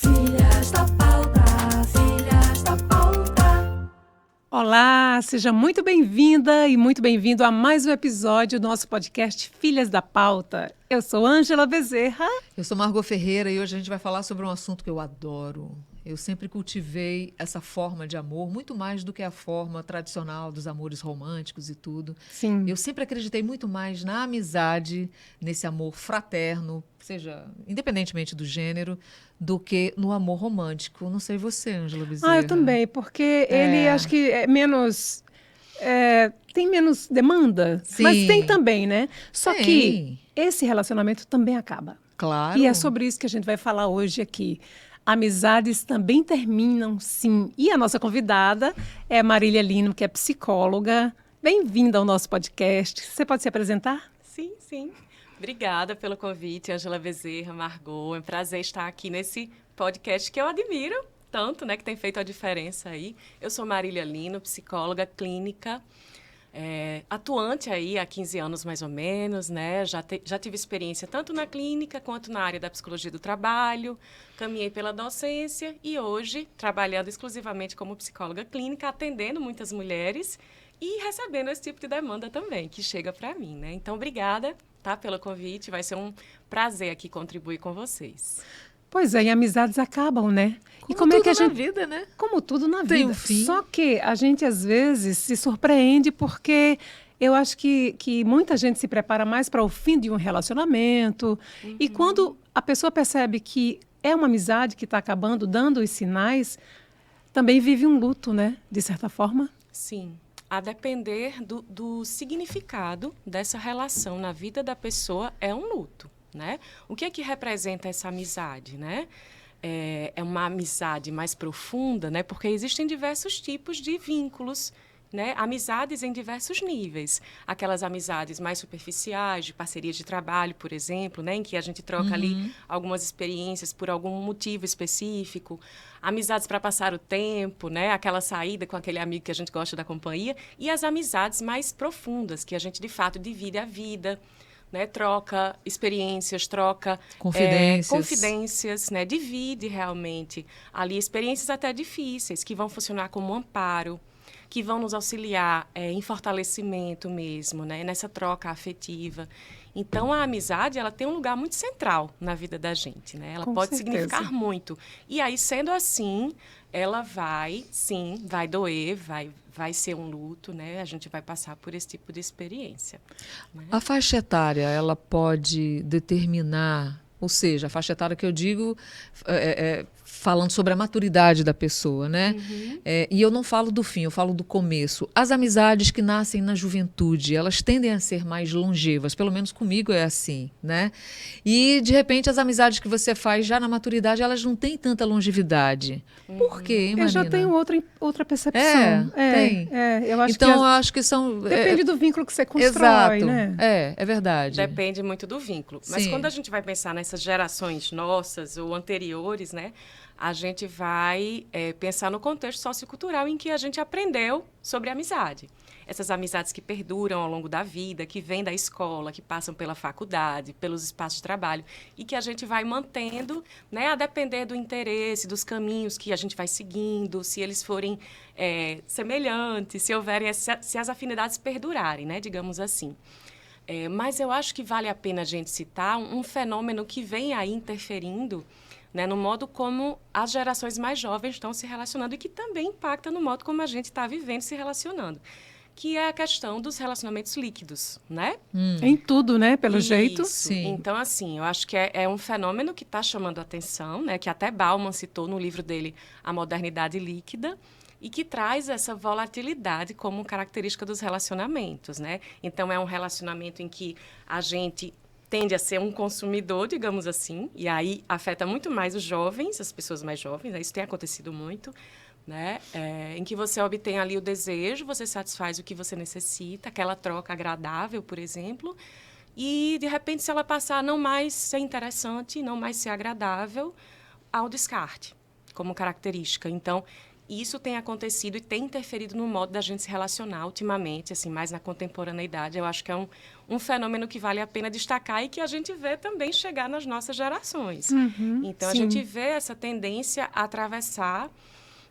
Filhas da Pauta, Filhas da Pauta. Olá, seja muito bem-vinda e muito bem-vindo a mais um episódio do nosso podcast Filhas da Pauta. Eu sou Ângela Bezerra. Eu sou Margot Ferreira e hoje a gente vai falar sobre um assunto que eu adoro. Eu sempre cultivei essa forma de amor, muito mais do que a forma tradicional dos amores românticos e tudo. Sim. Eu sempre acreditei muito mais na amizade, nesse amor fraterno, seja independentemente do gênero, do que no amor romântico. Não sei você, Ângela Bezerra. Eu também, porque ele acho que é menos... tem menos demanda, Sim. mas tem também, né? Só Tem. que esse relacionamento também acaba. Claro. E é sobre isso que a gente vai falar hoje aqui. Amizades também terminam, sim. E a nossa convidada é Marília Lino, que é psicóloga. Bem-vinda ao nosso podcast. Você pode se apresentar? Sim. Obrigada pelo convite, Ângela Bezerra, Margot. É um prazer estar aqui nesse podcast que eu admiro tanto, né, que tem feito a diferença aí. Eu sou Marília Lino, psicóloga clínica, atuante aí há 15 anos mais ou menos, né? Já tive experiência tanto na clínica quanto na área da psicologia do trabalho, caminhei pela docência e hoje trabalhando exclusivamente como psicóloga clínica, atendendo muitas mulheres e recebendo esse tipo de demanda também, que chega para mim, né? Então, obrigada, tá, pelo convite, vai ser um prazer aqui contribuir com vocês. Pois é, e amizades acabam, né? Como e como tudo é que a gente... na vida, né? Como tudo na Tem vida. um fim. Só que a gente, às vezes, se surpreende porque eu acho que muita gente se prepara mais para o fim de um relacionamento. E quando a pessoa percebe que é uma amizade que está acabando, dando os sinais, também vive um luto, né? De certa forma. Sim, a depender do significado dessa relação na vida da pessoa é um luto, né? O que é que representa essa amizade, né? É uma amizade mais profunda, né? Porque existem diversos tipos de vínculos, né? Amizades em diversos níveis. Aquelas amizades mais superficiais, de parceria de trabalho, por exemplo, né? Em que a gente troca ali algumas experiências por algum motivo específico. Amizades para passar o tempo, né? Aquela saída com aquele amigo que a gente gosta da companhia. E as amizades mais profundas, que a gente, de fato, divide a vida, né? Troca experiências, troca confidências, né? Divide realmente ali experiências até difíceis, que vão funcionar como um amparo, que vão nos auxiliar em fortalecimento mesmo, né? Nessa troca afetiva. Então, a amizade, ela tem um lugar muito central na vida da gente, né? Ela Com pode certeza. significar muito. E aí, sendo assim, ela vai doer, vai ser um luto, né? A gente vai passar por esse tipo de experiência, né? A faixa etária, ela pode determinar, ou seja, a faixa etária que eu digo, falando sobre a maturidade da pessoa, né? E eu não falo do fim, eu falo do começo. As amizades que nascem na juventude, elas tendem a ser mais longevas, pelo menos comigo é assim, né? E, de repente, as amizades que você faz já na maturidade, elas não têm tanta longevidade. Por quê, hein, Marina? Eu já tenho outra percepção. Tem. Eu acho Então, que eu acho que são... depende do vínculo que você constrói, Exato. né? É verdade. Depende muito do vínculo. Mas Sim. quando a gente vai pensar nessas gerações nossas ou anteriores, né, a gente vai pensar no contexto sociocultural em que a gente aprendeu sobre amizade. Essas amizades que perduram ao longo da vida, que vêm da escola, que passam pela faculdade, pelos espaços de trabalho, e que a gente vai mantendo, né, a depender do interesse, dos caminhos que a gente vai seguindo, se eles forem semelhantes, se as afinidades perdurarem, né, digamos assim. Mas eu acho que vale a pena a gente citar um fenômeno que vem aí interferindo, né, no modo como as gerações mais jovens estão se relacionando e que também impacta no modo como a gente está vivendo e se relacionando, que é a questão dos relacionamentos líquidos, né? Em tudo, né? Pelo jeito. Sim. Então, assim, eu acho que é um fenômeno que está chamando a atenção, né, que até Bauman citou no livro dele, A Modernidade Líquida, e que traz essa volatilidade como característica dos relacionamentos, né? Então, é um relacionamento em que a gente tende a ser um consumidor, digamos assim, e aí afeta muito mais os jovens, as pessoas mais jovens, né? Isso tem acontecido muito, né? Em que você obtém ali o desejo, você satisfaz o que você necessita, aquela troca agradável, por exemplo, e, de repente, se ela passar a não mais ser interessante, não mais ser agradável, ao descarte, como característica. Então, isso tem acontecido e tem interferido no modo da gente se relacionar ultimamente, assim, mais na contemporaneidade. Eu acho que é um fenômeno que vale a pena destacar e que a gente vê também chegar nas nossas gerações. Então, a sim. gente vê essa tendência a atravessar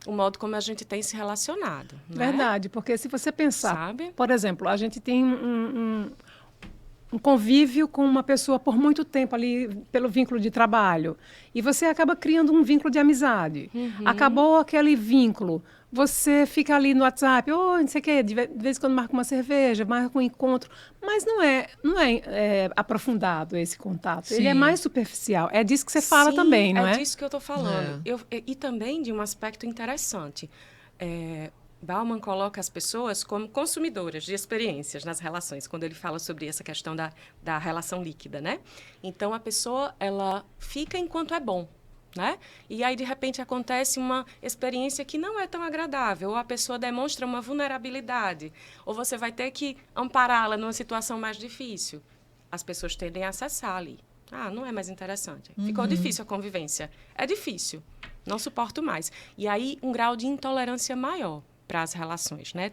o modo como a gente tem se relacionado. Né? Verdade, porque se você pensar, Sabe? por exemplo, a gente tem um convívio com uma pessoa por muito tempo ali, pelo vínculo de trabalho, e você acaba criando um vínculo de amizade. Acabou aquele vínculo, você fica ali no WhatsApp, não sei o quê, de vez em quando marca uma cerveja, marca um encontro, mas não é aprofundado esse contato. Ele é Sim. mais superficial. É disso que você fala Sim, também, não é? É disso que eu estou falando. E também de um aspecto interessante. Bauman coloca as pessoas como consumidoras de experiências nas relações, quando ele fala sobre essa questão da relação líquida, né? Então, a pessoa, ela fica enquanto é bom, né? E aí, de repente, acontece uma experiência que não é tão agradável, ou a pessoa demonstra uma vulnerabilidade, ou você vai ter que ampará-la numa situação mais difícil. As pessoas tendem a acessar ali. Não é mais interessante. Ficou difícil a convivência. É difícil. Não suporto mais. E aí, um grau de intolerância maior para as relações, né?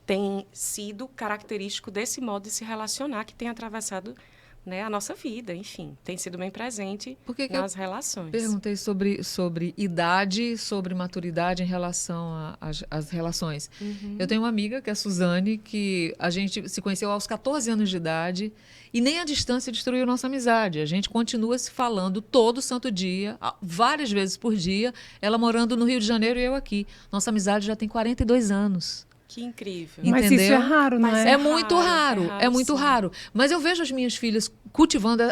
Tem sido característico desse modo de se relacionar que tem atravessado, né, a nossa vida, enfim, tem sido bem presente nas relações. Perguntei sobre idade, sobre maturidade em relação às relações. Eu tenho uma amiga, que é a Suzane, que a gente se conheceu aos 14 anos de idade e nem a distância destruiu nossa amizade. A gente continua se falando todo santo dia, várias vezes por dia, ela morando no Rio de Janeiro e eu aqui. Nossa amizade já tem 42 anos. Que incrível. Mas Entendeu? isso é raro, não Mas é? É muito raro, é raro, é muito sim. raro. Mas eu vejo as minhas filhas cultivando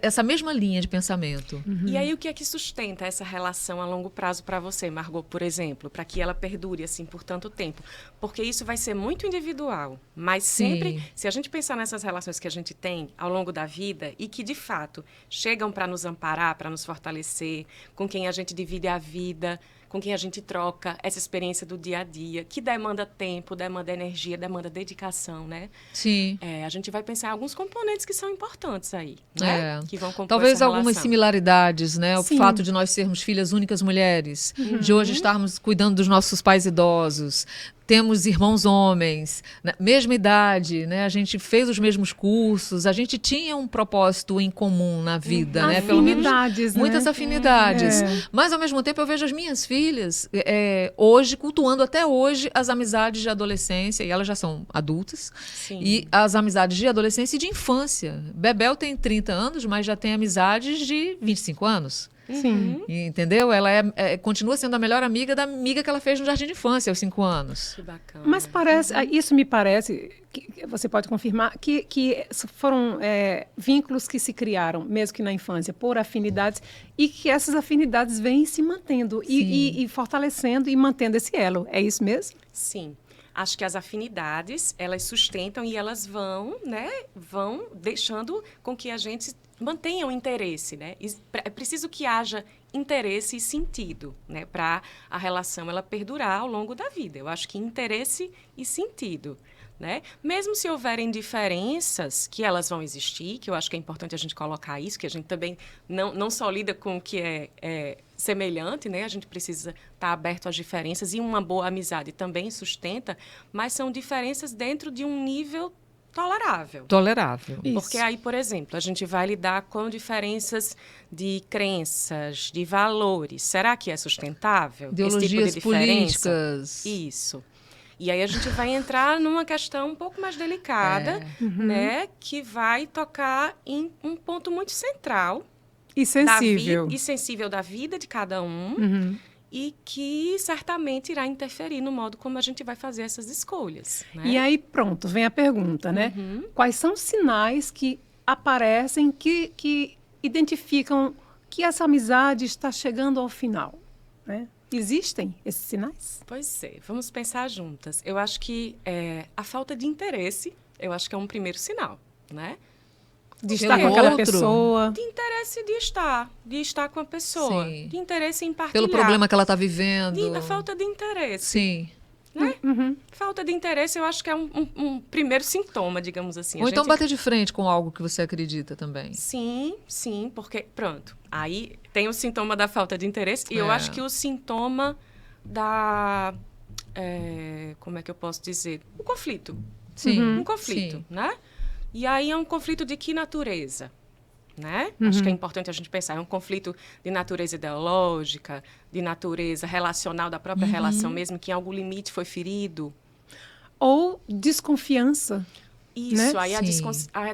essa mesma linha de pensamento. E aí, o que é que sustenta essa relação a longo prazo para você, Margot, por exemplo, para que ela perdure assim por tanto tempo? Porque isso vai ser muito individual, mas sempre, Sim. se a gente pensar nessas relações que a gente tem ao longo da vida e que, de fato, chegam para nos amparar, para nos fortalecer, com quem a gente divide a vida, com quem a gente troca essa experiência do dia a dia, que demanda tempo, demanda energia, demanda dedicação, né? Sim. A gente vai pensar em alguns componentes que são importantes aí, né? Que vão compor Talvez essa algumas relação. similaridades, né? O Sim. fato de nós sermos filhas únicas mulheres, de hoje estarmos cuidando dos nossos pais idosos, temos irmãos homens, né? Mesma idade, né? A gente fez os mesmos cursos, a gente tinha um propósito em comum na vida, né? Pelo menos Afinidades, né? muitas afinidades. É. Mas, ao mesmo tempo, eu vejo as minhas filhas hoje, cultuando até hoje as amizades de adolescência, e elas já são adultas, Sim. e as amizades de adolescência e de infância. Bebel tem 30 anos, mas já tem amizades de 25 anos. Sim. Entendeu? Ela continua sendo a melhor amiga da amiga que ela fez no jardim de infância, aos 5 anos. Que bacana. Mas parece, isso me parece, que você pode confirmar, que foram vínculos que se criaram, mesmo que na infância, por afinidades, e que essas afinidades vêm se mantendo e fortalecendo e mantendo esse elo. É isso mesmo? Sim. Acho que as afinidades, elas sustentam e elas vão deixando com que a gente mantenha o interesse, né? É preciso que haja interesse e sentido, né? Para a relação ela perdurar ao longo da vida. Eu acho que interesse e sentido, né? Mesmo se houverem diferenças, que elas vão existir, que eu acho que é importante a gente colocar isso, que a gente também não só lida com o que é semelhante, né? A gente precisa estar aberto às diferenças e uma boa amizade também sustenta, mas são diferenças dentro de um nível tolerável. Tolerável. Isso. Porque aí, por exemplo, a gente vai lidar com diferenças de crenças, de valores. Será que é sustentável Ideologias esse tipo de diferença? políticas. Isso. E aí a gente vai entrar numa questão um pouco mais delicada, né? Que vai tocar em um ponto muito central E sensível. e sensível da vida de cada um e que certamente irá interferir no modo como a gente vai fazer essas escolhas. Né? E aí, pronto, vem a pergunta, né? Quais são os sinais que aparecem, que identificam que essa amizade está chegando ao final, né? Existem esses sinais? Pois é, vamos pensar juntas. Eu acho que a falta de interesse, eu acho que é um primeiro sinal, né? De Pelo estar com aquela outro? pessoa. De interesse de estar com a pessoa, Sim. de interesse em partilhar. Pelo problema que ela está vivendo. A falta de interesse. Sim. Né? Falta de interesse, eu acho que é um primeiro sintoma, digamos assim. Ou A então gente- bater de frente com algo que você acredita também. Sim, porque, pronto, aí tem o sintoma da falta de interesse e eu acho que o sintoma da, como é que eu posso dizer? O conflito. Sim. Um conflito, sim. né? E aí é um conflito de que natureza? Né? Acho que é importante a gente pensar. É um conflito de natureza ideológica, de natureza relacional, da própria relação mesmo, que em algum limite foi ferido. Ou desconfiança. Isso, Né? aí Sim. a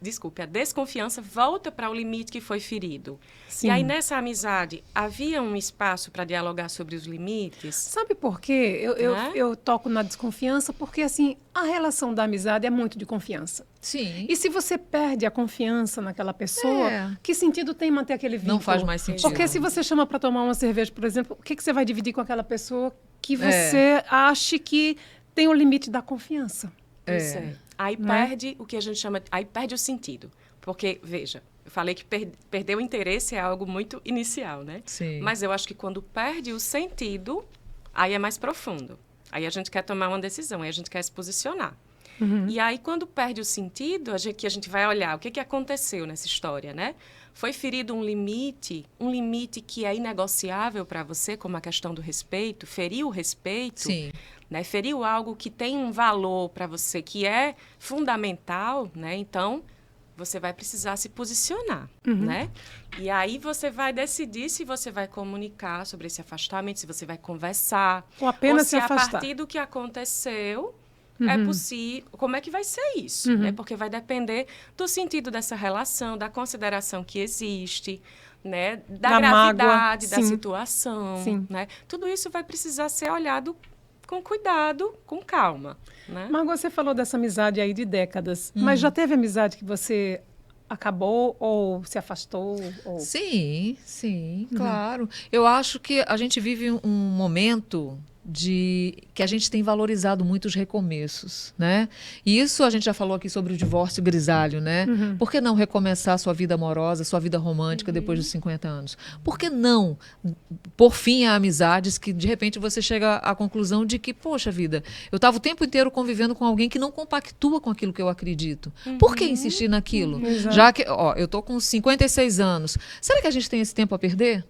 desconfiança volta para o limite que foi ferido. Sim. E aí, nessa amizade, havia um espaço para dialogar sobre os limites? Sabe por quê? Né? Eu toco na desconfiança porque, assim, a relação da amizade é muito de confiança. Sim. E se você perde a confiança naquela pessoa, É. que sentido tem manter aquele vínculo? Não faz mais sentido. Porque se você chama para tomar uma cerveja, por exemplo, o que você vai dividir com aquela pessoa que você acha que tem o limite da confiança? Pois é. Aí perde o que a gente chama... Aí perde o sentido. Porque, veja, eu falei que perder o interesse é algo muito inicial, né? Sim. Mas eu acho que quando perde o sentido, aí é mais profundo. Aí a gente quer tomar uma decisão, aí a gente quer se posicionar. E aí, quando perde o sentido, que a gente vai olhar o que aconteceu nessa história, né? Foi ferido um limite que é inegociável para você, como a questão do respeito, feriu o respeito, Sim. né? Feriu algo que tem um valor para você, que é fundamental, né? Então, você vai precisar se posicionar, né? E aí você vai decidir se você vai comunicar sobre esse afastamento, se você vai conversar, Ou apenas se se a afastar. partir do que aconteceu é possível, como é que vai ser isso, né? Porque vai depender do sentido dessa relação, da consideração que existe, né? Da gravidade mágoa. da Sim. situação, Sim. né? Tudo isso vai precisar ser olhado com cuidado, com calma, né? Margot, você falou dessa amizade aí de décadas, mas já teve amizade que você acabou ou se afastou? Ou... Sim, sim, claro. Eu acho que a gente vive um momento de que a gente tem valorizado muito os recomeços, né? E isso a gente já falou aqui sobre o divórcio grisalho, né? Por que não recomeçar sua vida amorosa, sua vida romântica depois dos 50 anos? Por que não pôr fim a amizades que de repente você chega à conclusão de que, poxa vida, eu estava o tempo inteiro convivendo com alguém que não compactua com aquilo que eu acredito. Por que insistir naquilo? Exato. Já que, ó, eu tô com 56 anos. Será que a gente tem esse tempo a perder?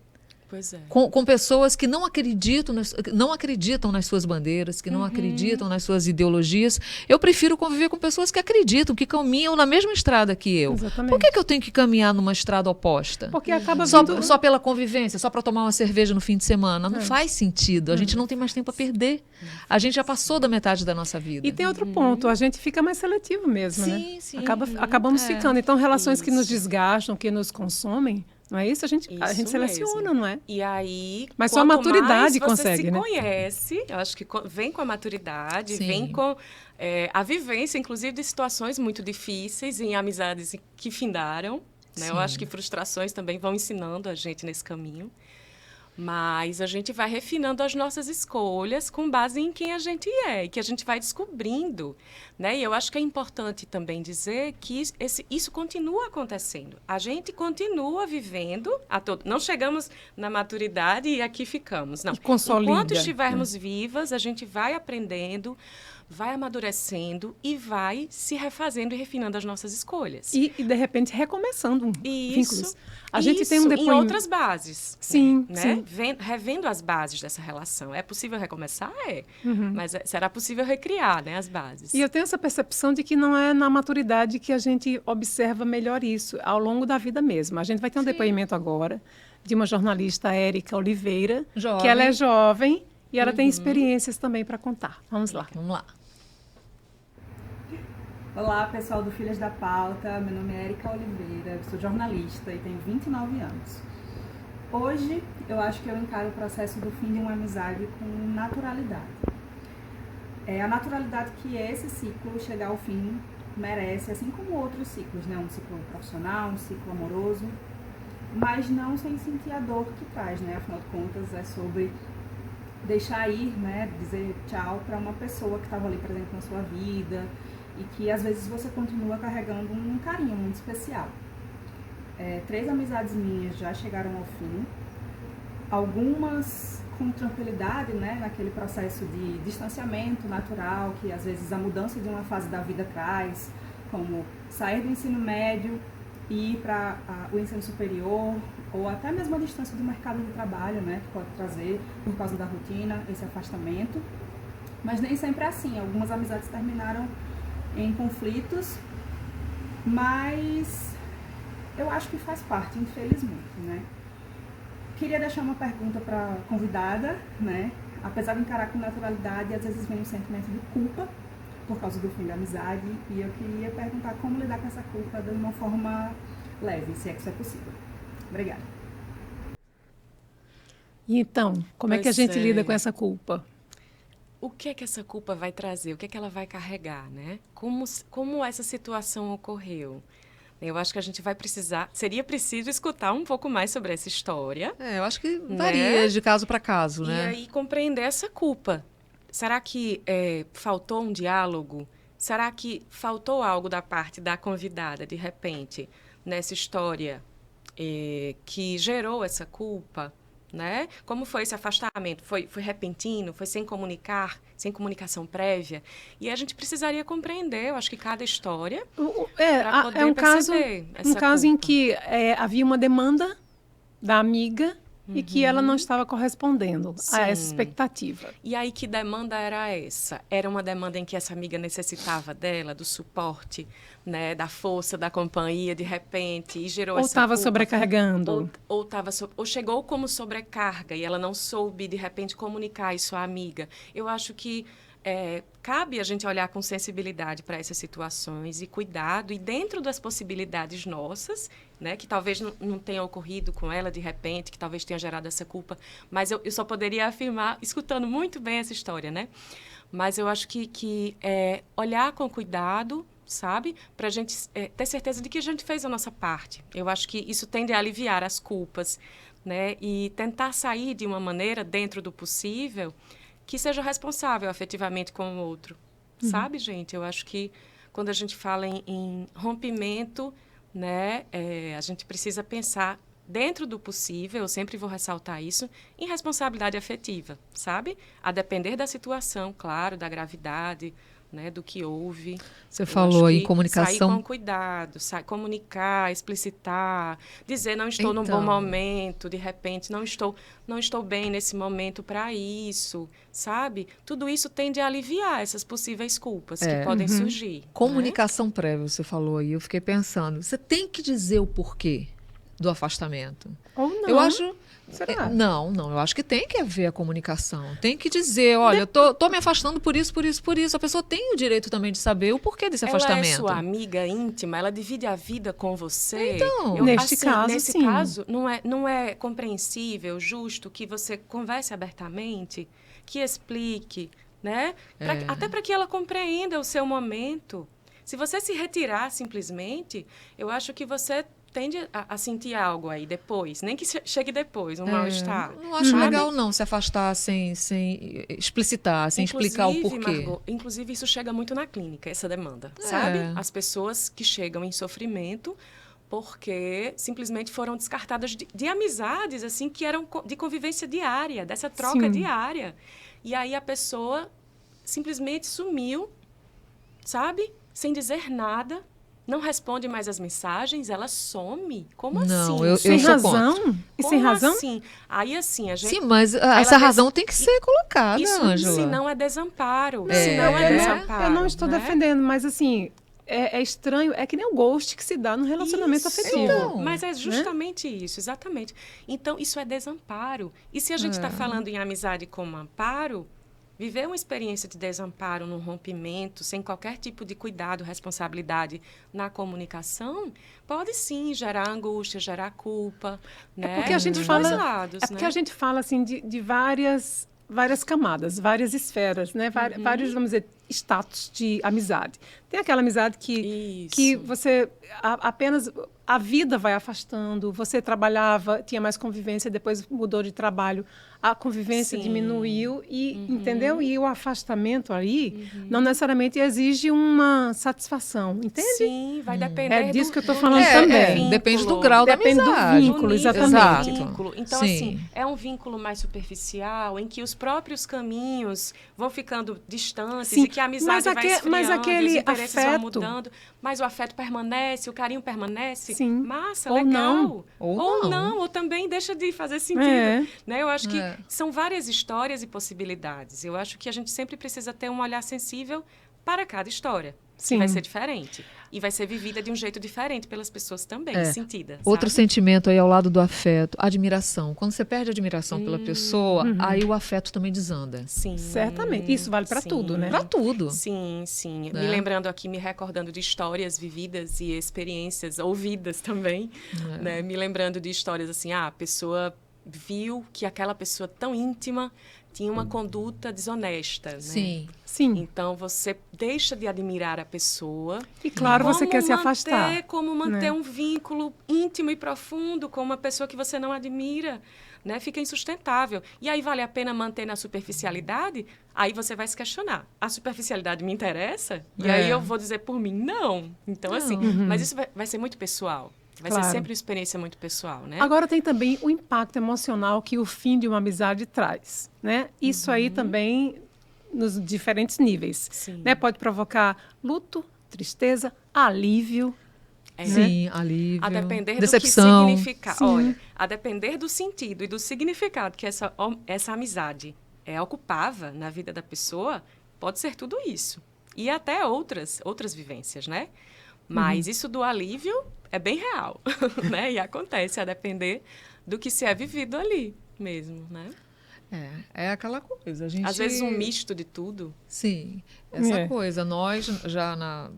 Pois é. Com pessoas que não acreditam nas suas bandeiras, que não acreditam nas suas ideologias. Eu prefiro conviver com pessoas que acreditam, que caminham na mesma estrada que eu. Exatamente. Por que eu tenho que caminhar numa estrada oposta? Porque acaba Só, vindo... só pela convivência, só para tomar uma cerveja no fim de semana. Não faz sentido. A gente não tem mais tempo a perder. A gente já passou da metade da nossa vida. E tem outro ponto, a gente fica mais seletivo mesmo, né? Sim, sim. Acabamos É. ficando. Então, relações que nos Isso. desgastam, que nos consomem, não é isso? A gente Isso seleciona, mesmo. não é? E aí, Mas só a quanto maturidade mais consegue, você se né? conhece, eu acho que vem com a maturidade, Sim. vem com a vivência, inclusive, de situações muito difíceis, em amizades que findaram. Né? Eu Sim. acho que frustrações também vão ensinando a gente nesse caminho. Mas a gente vai refinando as nossas escolhas com base em quem a gente é e que a gente vai descobrindo, né? E eu acho que é importante também dizer que isso continua acontecendo. A gente continua vivendo, não chegamos na maturidade e aqui ficamos. Não. E consolida, Enquanto estivermos vivas, a gente vai aprendendo, vai amadurecendo e vai se refazendo e refinando as nossas escolhas. E de repente, recomeçando Isso, vínculos. A gente tem um em depoimento... outras bases. Sim, né? sim. Revendo as bases dessa relação. É possível recomeçar? É. Mas será possível recriar, né, as bases. E eu tenho essa percepção de que não é na maturidade que a gente observa melhor isso, ao longo da vida mesmo. A gente vai ter um depoimento agora de uma jornalista, Érica Oliveira, Jovem. que ela é jovem e ela tem experiências também para contar. Vamos lá. Vamos lá. Olá, pessoal do Filhas da Pauta. Meu nome é Érica Oliveira, sou jornalista e tenho 29 anos. Hoje, eu acho que eu encaro o processo do fim de uma amizade com naturalidade. É a naturalidade que esse ciclo chegar ao fim merece, assim como outros ciclos, né? Um ciclo profissional, um ciclo amoroso, mas não sem sentir a dor que traz, né? Afinal de contas, é sobre deixar ir, né? Dizer tchau para uma pessoa que estava ali presente na sua vida, e que às vezes você continua carregando um carinho muito especial. 3 amizades minhas já chegaram ao fim, algumas com tranquilidade, né, naquele processo de distanciamento natural que às vezes a mudança de uma fase da vida traz, como sair do ensino médio e ir para o ensino superior, ou até mesmo a distância do mercado de trabalho, né, que pode trazer, por causa da rotina, esse afastamento. Mas nem sempre é assim. Algumas amizades terminaram em conflitos Mas eu acho que faz parte, infelizmente, né? Queria deixar uma pergunta para a convidada, né? Apesar de encarar com naturalidade, às vezes vem um sentimento de culpa por causa do fim da amizade, e eu queria perguntar como lidar com essa culpa de uma forma leve, se é que isso é possível. Obrigada. E então, como é que a Pois gente é. lida com essa culpa? O que é que essa culpa vai trazer? O que é que ela vai carregar, né? Como essa situação ocorreu? Eu acho que a gente vai precisar, seria preciso escutar um pouco mais sobre essa história. Eu acho que varia de caso para caso, E né? aí compreender essa culpa. Será que faltou um diálogo? Será que faltou algo da parte da convidada, de repente, nessa história que gerou essa culpa? Né? Como foi esse afastamento? Foi repentino? Foi sem comunicar? Sem comunicação prévia? E a gente precisaria compreender, eu acho que cada história, para poder É um caso, perceber um essa caso em culpa. que havia uma demanda da amiga e que ela não estava correspondendo a essa Sim. expectativa. E aí, que demanda era essa? Era uma demanda em que essa amiga necessitava dela, do suporte, né, da força, da companhia, de repente, e gerou Ou essa estava culpa. sobrecarregando. Ou chegou como sobrecarga e ela não soube, de repente, comunicar isso à amiga. Eu acho que cabe a gente olhar com sensibilidade para essas situações e cuidado, e dentro das possibilidades nossas, né, que talvez não tenha ocorrido com ela de repente, que talvez tenha gerado essa culpa, mas eu só poderia afirmar, escutando muito bem essa história, né? Mas eu acho que olhar com cuidado, sabe? Para a gente ter certeza de que a gente fez a nossa parte. Eu acho que isso tende a aliviar as culpas, né? E tentar sair de uma maneira, dentro do possível, que seja responsável afetivamente com o outro. Sabe, gente? Eu acho que quando a gente fala em rompimento, né, a gente precisa pensar, dentro do possível, eu sempre vou ressaltar isso, em responsabilidade afetiva, sabe? A depender da situação, claro, da gravidade, né, do que houve. Você Eu falou acho aí que comunicação. sair com cuidado, comunicar, explicitar, dizer não estou num bom Então. momento, de repente não estou bem nesse momento para isso, sabe? Tudo isso tende a aliviar essas possíveis culpas que podem surgir. Comunicação prévia, você falou aí. Eu fiquei pensando, você tem que dizer o porquê do afastamento. Ou não. Eu acho. Será? Não, eu acho que tem que haver a comunicação. Tem que dizer, olha, eu tô me afastando por isso, por isso, por isso. A pessoa tem o direito também de saber o porquê desse Ela afastamento. é sua amiga íntima, ela divide a vida com você. Então, neste caso, nesse sim. caso, não é compreensível, justo que você converse abertamente, que explique, né? Até para que ela compreenda o seu momento. Se você se retirar simplesmente, eu acho que você tende a sentir algo aí depois, nem que chegue depois, um mal-estar. Não acho sabe? legal não se afastar sem explicitar, sem explicar o Inclusive, porquê. Margot, inclusive, isso chega muito na clínica, essa demanda, sabe? É. As pessoas que chegam em sofrimento porque simplesmente foram descartadas de amizades, assim, que eram de convivência diária, dessa troca Sim. diária. E aí a pessoa simplesmente sumiu, sabe? Sem dizer nada, não responde mais as mensagens, ela some. Como Não, assim? eu Sem sou razão? E sem Como razão? assim? Aí, assim, a gente... Sim, mas ela essa razão tem que ser colocada, Isso, Ângela. se não é desamparo. É. Se não é desamparo. Eu não estou né? defendendo, mas assim, é estranho, é que nem o ghost que se dá no relacionamento Isso. afetivo. Então, Mas é justamente isso, exatamente. Então, isso é desamparo. E se a gente está falando em amizade como amparo, viver uma experiência de desamparo num rompimento, sem qualquer tipo de cuidado, responsabilidade na comunicação, pode sim gerar angústia, gerar culpa, né? Porque a gente Dos fala, dois lados, é porque né? a gente fala assim de várias camadas, várias esferas, né? Vários, vamos dizer, status de amizade. Tem aquela amizade que Isso. você apenas a vida vai afastando, você trabalhava, tinha mais convivência, depois mudou de trabalho, a convivência Sim. diminuiu e entendeu? E o afastamento aí não necessariamente exige uma satisfação, entende? Sim, vai depender É disso do- que eu tô do falando nível também. do vínculo. Depende do grau Depende da do amizade. vínculo, Do nível do exatamente. vínculo. Então, Sim. assim, é um vínculo mais superficial, em que os próprios caminhos vão ficando distantes Sim, e que a amizade vai esfriando, mas aquele os interesses vão afeto- mudando, mas o afeto permanece, o carinho permanece. Sim. Massa, Ou legal. não. Ou não. ou também deixa de fazer sentido. É. Né? Eu acho que É. são várias histórias e possibilidades. Eu acho que a gente sempre precisa ter um olhar sensível para cada história. Sim. vai ser diferente. E vai ser vivida de um jeito diferente pelas pessoas também, sentida. Outro sabe? sentimento aí ao lado do afeto, admiração. Quando você perde a admiração pela pessoa, aí o afeto também desanda. Sim. Certamente. Isso vale para Sim. tudo, né? Pra tudo. Sim, sim. Né? Me lembrando aqui, me recordando de histórias vividas e experiências ouvidas também, né? Me lembrando de histórias assim, a pessoa viu que aquela pessoa tão íntima tinha uma conduta desonesta, né? Sim. Sim. Então, você deixa de admirar a pessoa. E claro, você Como quer se manter- afastar. Como manter né? um vínculo íntimo e profundo com uma pessoa que você não admira, né? Fica insustentável. E aí, vale a pena manter na superficialidade? Aí você vai se questionar. A superficialidade me interessa? E aí eu vou dizer por mim, não. Então, assim, mas isso vai ser muito pessoal. Vai Claro. ser sempre uma experiência muito pessoal, né? Agora tem também o impacto emocional que o fim de uma amizade traz, né? Isso aí também nos diferentes níveis, Sim. né? Pode provocar luto, tristeza, alívio. Sim, alívio. A depender decepção. do que significar. Sim. Olha, a depender do sentido e do significado que essa amizade ocupava na vida da pessoa, pode ser tudo isso. E até outras vivências, né? Mas isso do alívio é bem real, né? E acontece a depender do que se é vivido ali mesmo, né? É aquela coisa. A gente... Às vezes um misto de tudo. Sim, essa É. coisa. Nós, já na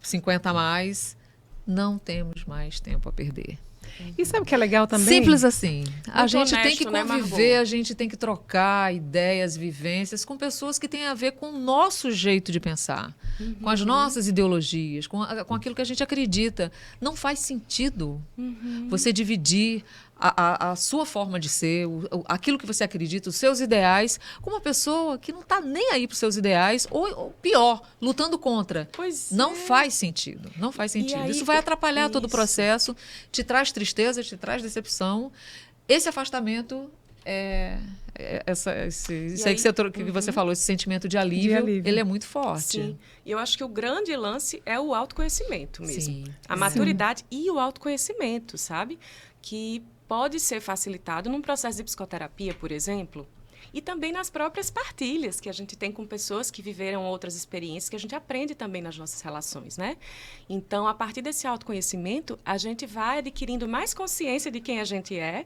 50 a mais, não temos mais tempo a perder. E sabe o que é legal também? Simples assim. A Muito gente tem honesto, que né, conviver, Margot? a gente tem que trocar ideias, vivências com pessoas que têm a ver com o nosso jeito de pensar, com as nossas ideologias, com aquilo que a gente acredita. Não faz sentido você dividir a sua forma de ser, aquilo que você acredita, os seus ideais, com uma pessoa que não está nem aí para os seus ideais, ou pior, lutando contra. Pois Não é. faz sentido, não faz sentido. aí, Isso vai atrapalhar todo o isso. processo, te traz tristeza, te traz decepção. Esse afastamento isso aí aí- que você falou, esse sentimento de alívio, alívio. ele é muito forte. Sim. E eu acho que o grande lance é o autoconhecimento mesmo. Sim. A maturidade e o autoconhecimento, sabe? Que pode ser facilitado num processo de psicoterapia, por exemplo, e também nas próprias partilhas que a gente tem com pessoas que viveram outras experiências, que a gente aprende também nas nossas relações, né? Então, a partir desse autoconhecimento, a gente vai adquirindo mais consciência de quem a gente é,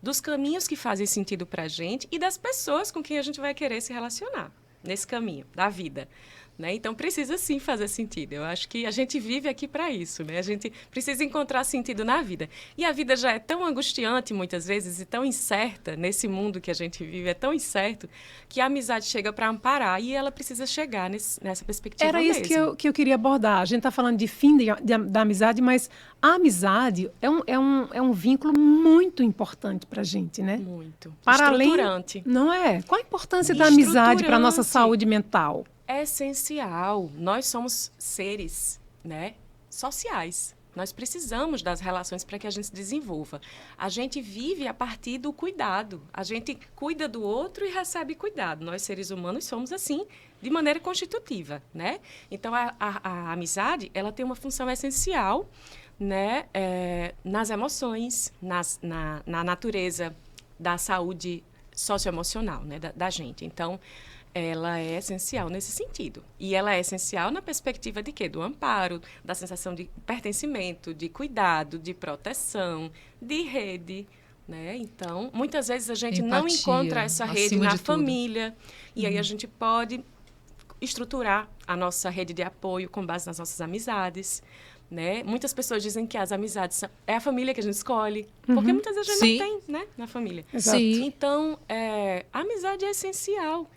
dos caminhos que fazem sentido para a gente e das pessoas com quem a gente vai querer se relacionar nesse caminho da vida. Né? Então, precisa sim fazer sentido. Eu acho que a gente vive aqui para isso, né? A gente precisa encontrar sentido na vida. E a vida já é tão angustiante, muitas vezes, e tão incerta, nesse mundo que a gente vive, é tão incerto, que a amizade chega para amparar e ela precisa chegar nessa perspectiva Era isso mesmo. que eu queria abordar. A gente está falando de fim da amizade, mas a amizade é um vínculo muito importante para a gente, né? Muito. Para além, Estruturante. não é? Qual a importância da amizade para a nossa Estruturante. saúde mental? É essencial. Nós somos seres, né, sociais. Nós precisamos das relações para que a gente se desenvolva. A gente vive a partir do cuidado. A gente cuida do outro e recebe cuidado. Nós, seres humanos, somos assim, de maneira constitutiva, né? Então, a amizade, ela tem uma função essencial, né, nas emoções, na natureza da saúde socioemocional, né, da gente. Então, ela é essencial nesse sentido. E ela é essencial na perspectiva de quê? Do amparo, da sensação de pertencimento, de cuidado, de proteção, de rede, né? Então, muitas vezes a gente não Empatia, encontra essa rede acima na de tudo. família. E aí a gente pode estruturar a nossa rede de apoio com base nas nossas amizades. Né? Muitas pessoas dizem que as amizades é a família que a gente escolhe, porque muitas vezes a gente Sim. não tem, né, na família. Exato. Sim. Então, a amizade é essencial.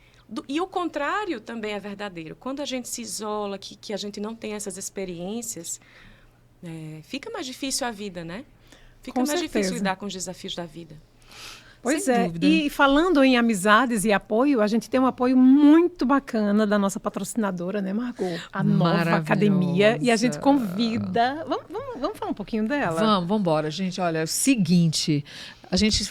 E o contrário também é verdadeiro. Quando a gente se isola, que a gente não tem essas experiências, fica mais difícil a vida, né? Fica Com mais certeza. difícil lidar com os desafios da vida. Pois Sem é. dúvida. E falando em amizades e apoio, a gente tem um apoio muito bacana da nossa patrocinadora, né, Margot? A Nova Maravilhosa. Academia. E a gente convida... Vamos falar um pouquinho dela? Vamos embora, gente. Olha, é o seguinte, a gente,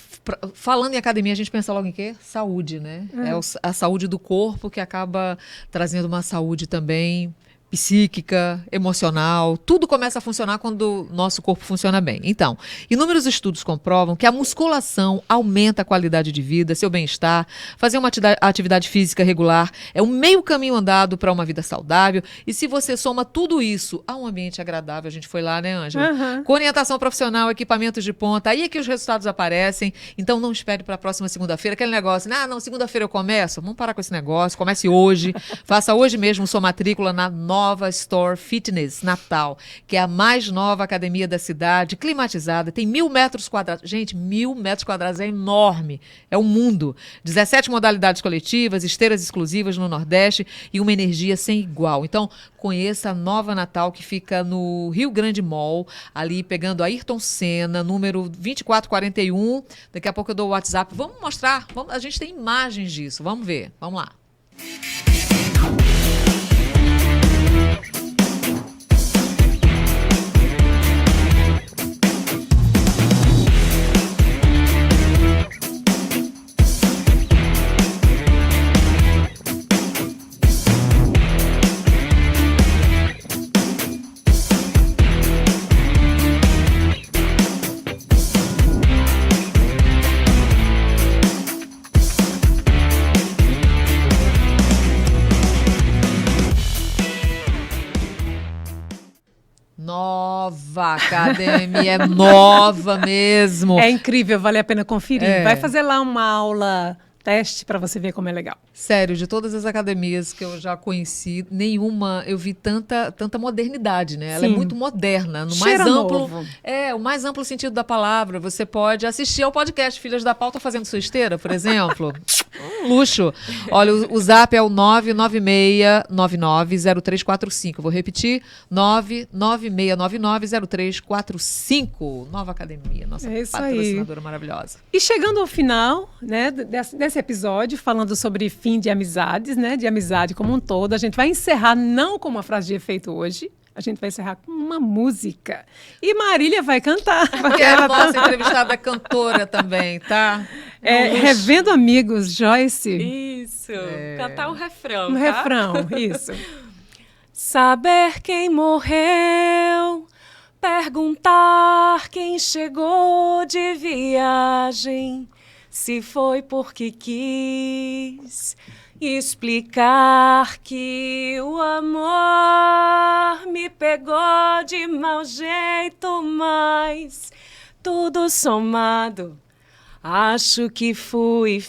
falando em academia, a gente pensa logo em quê? Saúde, né? É a saúde do corpo que acaba trazendo uma saúde também psíquica, emocional, tudo começa a funcionar quando o nosso corpo funciona bem. Então, inúmeros estudos comprovam que a musculação aumenta a qualidade de vida, seu bem-estar, fazer uma atividade física regular é o meio caminho andado para uma vida saudável, e se você soma tudo isso a um ambiente agradável, a gente foi lá, né, Ângela? Aham. Com orientação profissional, equipamentos de ponta, aí é que os resultados aparecem. Então não espere para a próxima segunda-feira, aquele negócio, não, segunda-feira eu começo. Vamos parar com esse negócio, comece hoje, faça hoje mesmo sua matrícula na Nova Store Fitness Natal, que é a mais nova academia da cidade, climatizada, tem 1.000 metros quadrados. Gente, 1.000 metros quadrados é enorme, é o mundo. 17 modalidades coletivas, esteiras exclusivas no Nordeste e uma energia sem igual. Então, conheça a Nova Natal, que fica no Rio Grande Mall, ali pegando a Ayrton Senna, número 2441. Daqui a pouco eu dou o WhatsApp. Vamos mostrar, a gente tem imagens disso, vamos ver, vamos lá. Nova academia, é nova mesmo. É incrível, vale a pena conferir. É. Vai fazer lá uma aula teste para você ver como é legal. Sério, de todas as academias que eu já conheci, nenhuma eu vi tanta modernidade, né? Ela é Sim. muito moderna, no mais Cheira amplo, novo. o mais amplo sentido da palavra. Você pode assistir ao podcast Filhas da Pauta fazendo sua esteira, por exemplo. Um luxo. Olha, o zap é o 996990345. Vou repetir, 996990345. Nova academia, nossa É isso aí. patrocinadora maravilhosa. E chegando ao final, né, desse episódio, falando sobre fim de amizades, né, de amizade como um todo, a gente vai encerrar não com uma frase de efeito hoje, a gente vai encerrar com uma música. E Marília vai cantar. Porque é a nossa entrevistada cantora também, tá? Revendo Amigos, Joyce. Isso, cantar o refrão, Um tá? refrão, isso. Saber quem morreu, perguntar quem chegou de viagem, se foi porque quis, explicar que o amor me pegou de mau jeito, mas tudo somado, acho que fui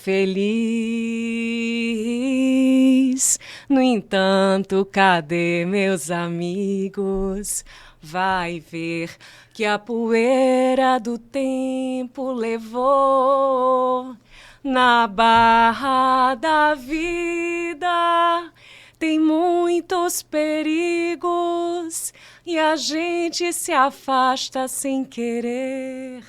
feliz. No entanto, cadê meus amigos? Vai ver que a poeira do tempo levou. Na barra da vida tem muitos perigos e a gente se afasta sem querer.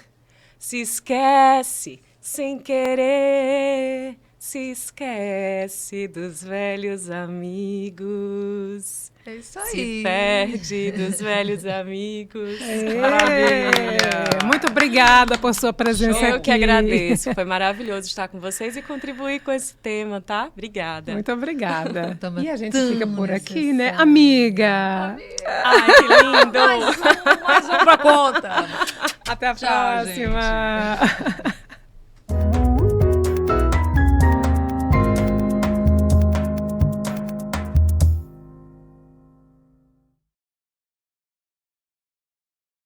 Se esquece sem querer, se esquece dos velhos amigos. É isso Se perde dos velhos amigos. É. Muito obrigada por sua presença aqui. Eu que agradeço. Foi maravilhoso estar com vocês e contribuir com esse tema, tá? Obrigada. Muito obrigada. Também E a gente tão fica por aqui, né? necessário. Amiga. Ai, que lindo! Mais um pra conta. Até a Tchau, próxima.